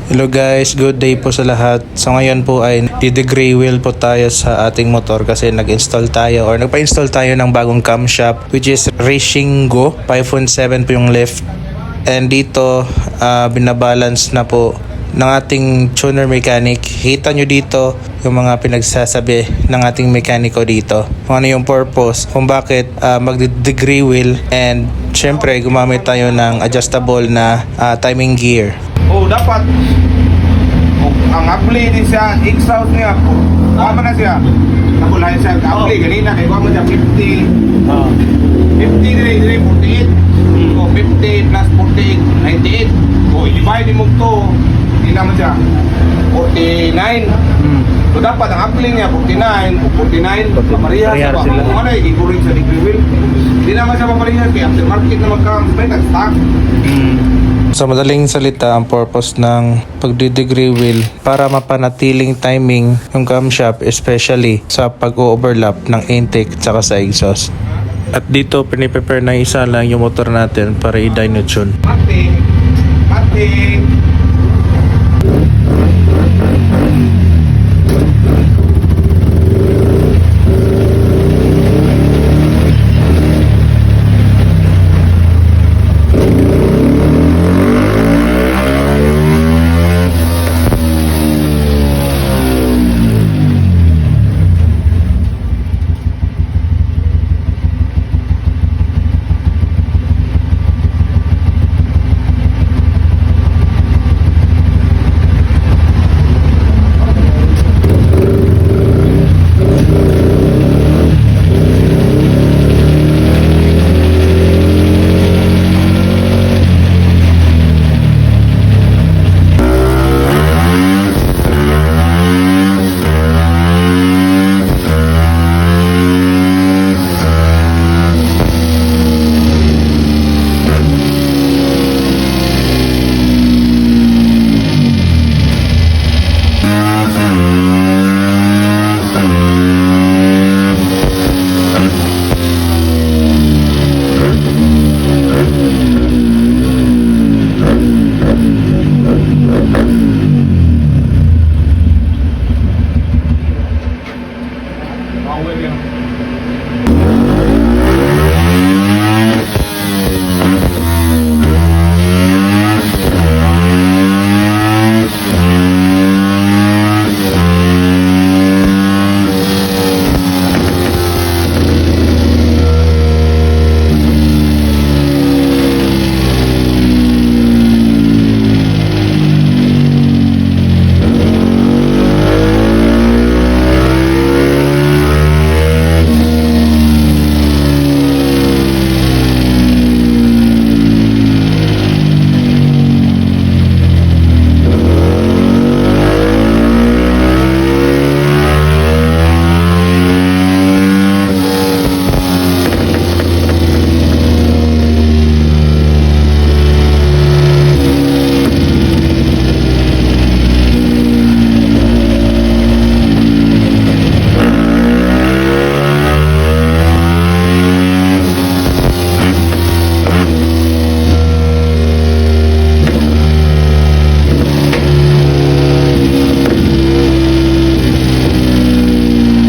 Hello guys, good day po sa lahat. So ngayon po ay di-degree wheel po tayo sa ating motor kasi nag-install tayo or nagpa-install tayo ng bagong camshaft which is Rishingo 5.7 po yung lift. And dito binabalance na po ng ating tuner mechanic. Kita nyo dito yung mga pinagsasabi ng ating mekaniko dito. Kung ano yung purpose, kung bakit mag-degree wheel, and syempre gumamit tayo ng adjustable na timing gear. Dapat ang apply din siya, exhaust niya po. Tama na siya. Nabulayan siya, apply ganina kay ko mo siya 50. 50 dire 48. O 50 plus 48, 98. O i-divide mo to, hindi naman siya 49. So dapat ang apply niya 49 o 49, paparehas sila. Kung ano, i-guring sa degree wheel. Hindi naman siya paparehas kaya aftermarket na magka-may nag-stock. Sa madaling salita, ang purpose ng pagdi-degree wheel para mapanatiling timing yung camshaft, especially sa pag-overlap ng intake at sa exhaust. At dito, piniprepare na isa lang yung motor natin para i-dyno tune. Mati.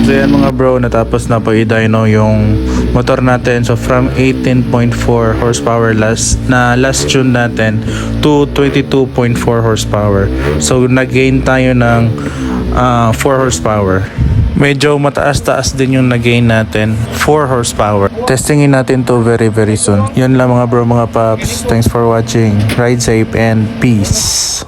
So yan mga bro, natapos na po i-dyno yung motor natin. So from 18.4 horsepower last tune natin to 22.4 horsepower. So nag-gain tayo ng 4 horsepower. Medyo mataas-taas din yung nag-gain natin, 4 horsepower. Testingin natin to very soon. Yun lang mga bro, mga paps. Thanks for watching. Ride safe and peace.